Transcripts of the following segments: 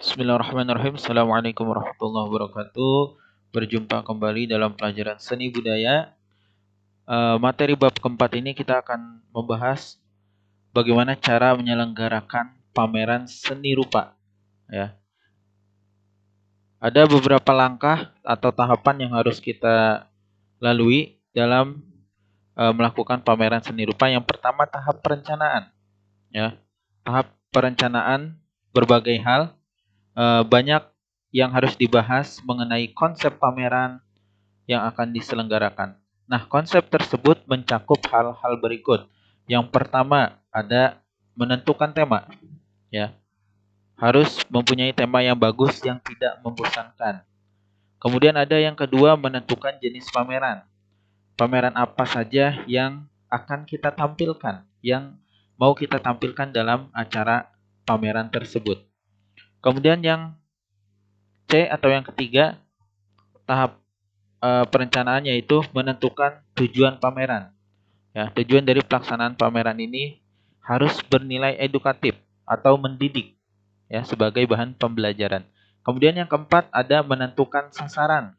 Bismillahirrahmanirrahim. Assalamualaikum warahmatullahi wabarakatuh. Berjumpa kembali dalam pelajaran seni budaya. Materi bab keempat ini kita akan membahas bagaimana cara menyelenggarakan pameran seni rupa. Ya, ada beberapa langkah atau tahapan yang harus kita lalui dalam melakukan pameran seni rupa. Yang pertama tahap perencanaan. Ya, tahap perencanaan berbagai hal. Banyak yang harus dibahas mengenai konsep pameran yang akan diselenggarakan. Nah, konsep tersebut mencakup hal-hal berikut. Yang pertama ada menentukan tema, ya. Harus mempunyai tema yang bagus yang tidak membosankan. Kemudian ada yang kedua menentukan jenis pameran. Pameran apa saja yang akan kita tampilkan, yang mau kita tampilkan dalam acara pameran tersebut. Kemudian yang C atau yang ketiga, tahap perencanaan yaitu menentukan tujuan pameran. Ya, tujuan dari pelaksanaan pameran ini harus bernilai edukatif atau mendidik ya sebagai bahan pembelajaran. Kemudian yang keempat ada menentukan sasaran.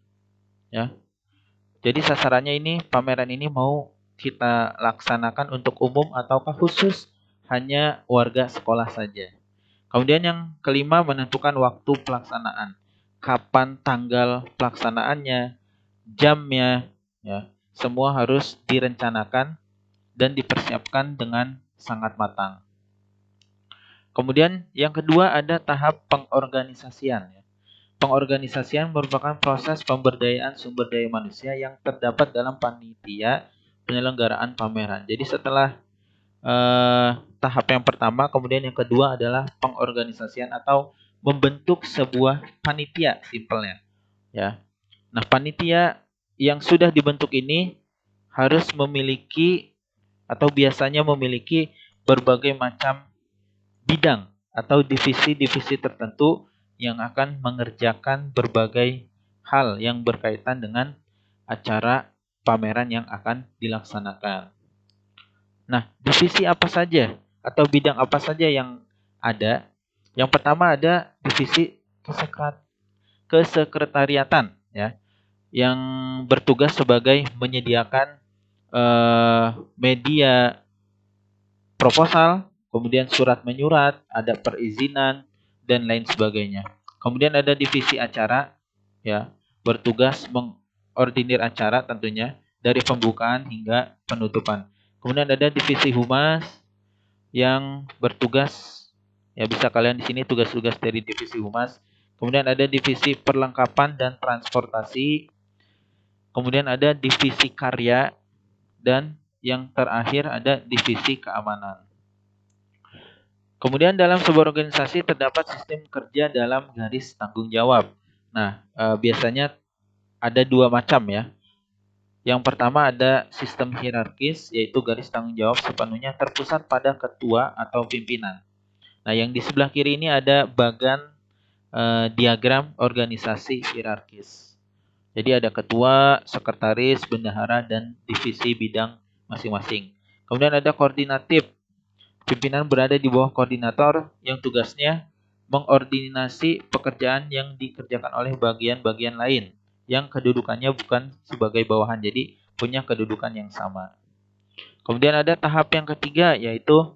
Ya. Jadi sasarannya ini pameran ini mau kita laksanakan untuk umum ataukah khusus hanya warga sekolah saja. Kemudian yang kelima menentukan waktu pelaksanaan. Kapan tanggal pelaksanaannya, jamnya, ya. Semua harus direncanakan dan dipersiapkan dengan sangat matang. Kemudian yang kedua ada tahap pengorganisasian. Pengorganisasian merupakan proses pemberdayaan sumber daya manusia yang terdapat dalam panitia penyelenggaraan pameran. Jadi setelah tahap yang pertama, kemudian yang kedua adalah pengorganisasian atau membentuk sebuah panitia simpelnya. Ya. Nah, panitia yang sudah dibentuk ini harus memiliki atau biasanya memiliki berbagai macam bidang atau divisi-divisi tertentu yang akan mengerjakan berbagai hal yang berkaitan dengan acara pameran yang akan dilaksanakan. Nah, divisi apa saja atau bidang apa saja yang ada? Yang pertama ada divisi kesekretariatan, ya, yang bertugas sebagai menyediakan media proposal, kemudian surat menyurat, ada perizinan dan lain sebagainya. Kemudian ada divisi acara, ya, bertugas mengordinir acara tentunya dari pembukaan hingga penutupan. Kemudian ada divisi humas yang bertugas, ya bisa kalian di sini tugas-tugas dari divisi humas. Kemudian ada divisi perlengkapan dan transportasi. Kemudian ada divisi karya dan yang terakhir ada divisi keamanan. Kemudian dalam sebuah organisasi terdapat sistem kerja dalam garis tanggung jawab. Nah, biasanya ada dua macam ya. Yang pertama ada sistem hierarkis, yaitu garis tanggung jawab sepenuhnya terpusat pada ketua atau pimpinan. Nah, yang di sebelah kiri ini ada bagan diagram organisasi hierarkis. Jadi ada ketua, sekretaris, bendahara, dan divisi bidang masing-masing. Kemudian ada koordinatif. Pimpinan berada di bawah koordinator yang tugasnya mengordinasi pekerjaan yang dikerjakan oleh bagian-bagian lain yang kedudukannya bukan sebagai bawahan, jadi punya kedudukan yang sama. Kemudian ada tahap yang ketiga yaitu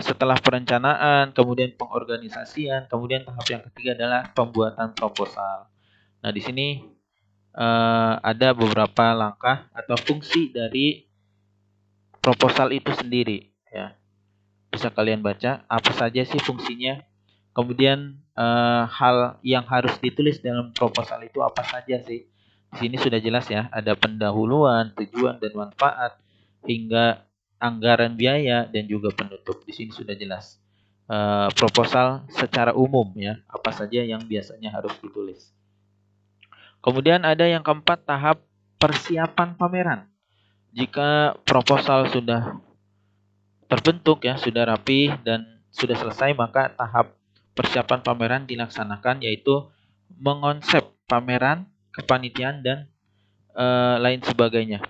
setelah perencanaan, kemudian pengorganisasian, kemudian tahap yang ketiga adalah pembuatan proposal. Nah, di sini ada beberapa langkah atau fungsi dari proposal itu sendiri, ya. Bisa kalian baca apa saja sih fungsinya. Kemudian hal yang harus ditulis dalam proposal itu apa saja sih? Di sini sudah jelas ya, ada pendahuluan, tujuan dan manfaat hingga anggaran biaya dan juga penutup. Di sini sudah jelas. Proposal secara umum ya, apa saja yang biasanya harus ditulis. Kemudian ada yang keempat, tahap persiapan pameran. Jika proposal sudah terbentuk ya, sudah rapi dan sudah selesai, maka tahap persiapan pameran dilaksanakan yaitu mengonsep pameran, kepanitiaan dan lain sebagainya.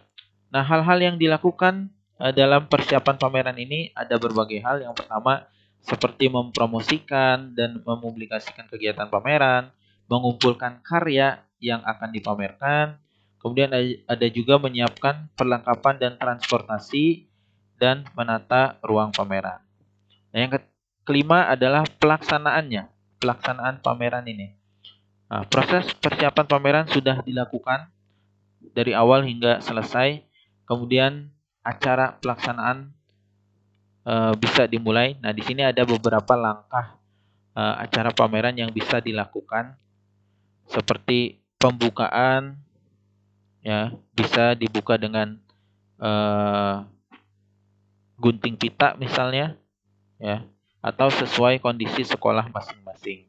Nah, hal-hal yang dilakukan dalam persiapan pameran ini ada berbagai hal. Yang pertama, seperti mempromosikan dan mempublikasikan kegiatan pameran, mengumpulkan karya yang akan dipamerkan, kemudian ada juga menyiapkan perlengkapan dan transportasi dan menata ruang pameran. Nah, yang kelima adalah pelaksanaannya, pelaksanaan pameran ini. Nah, proses persiapan pameran sudah dilakukan dari awal hingga selesai, kemudian acara pelaksanaan bisa dimulai. Nah, di sini ada beberapa langkah acara pameran yang bisa dilakukan, seperti pembukaan, ya, bisa dibuka dengan gunting pita misalnya, ya, atau sesuai kondisi sekolah masing-masing.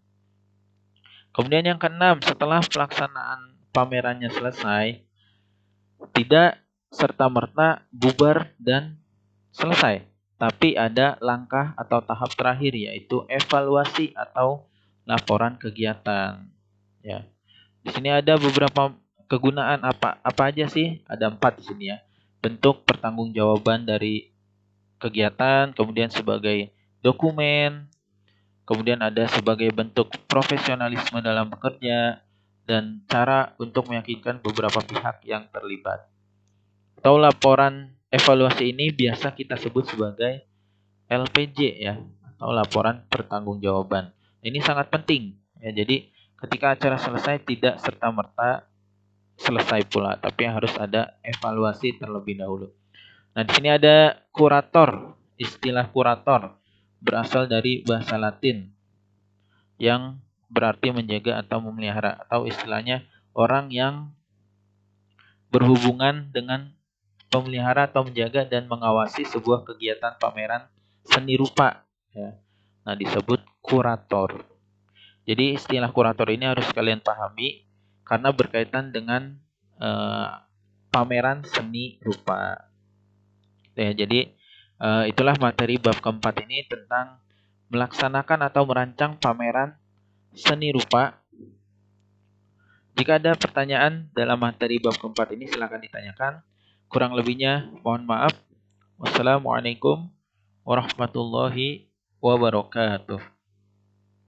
Kemudian yang keenam, setelah pelaksanaan pamerannya selesai, tidak serta-merta bubar dan selesai, tapi ada langkah atau tahap terakhir, yaitu evaluasi atau laporan kegiatan. Ya, di sini ada beberapa kegunaan apa aja sih? Ada 4 di sini ya. Bentuk pertanggungjawaban dari kegiatan, kemudian sebagai dokumen, kemudian ada sebagai bentuk profesionalisme dalam bekerja, dan cara untuk meyakinkan beberapa pihak yang terlibat. Atau laporan evaluasi ini biasa kita sebut sebagai LPJ, ya, atau laporan pertanggungjawaban. Ini sangat penting ya. Jadi ketika acara selesai tidak serta-merta selesai pula, tapi harus ada evaluasi terlebih dahulu. Nah, di sini ada kurator. Istilah kurator berasal dari bahasa Latin yang berarti menjaga atau memelihara, atau istilahnya orang yang berhubungan dengan pemelihara atau menjaga dan mengawasi sebuah kegiatan pameran seni rupa, ya. Nah, disebut kurator. Jadi istilah kurator ini harus kalian pahami karena berkaitan dengan pameran seni rupa. Ya, jadi itulah materi bab keempat ini tentang melaksanakan atau merancang pameran seni rupa. Jika ada pertanyaan dalam materi bab keempat ini, silakan ditanyakan. Kurang lebihnya mohon maaf. Wassalamualaikum warahmatullahi wabarakatuh.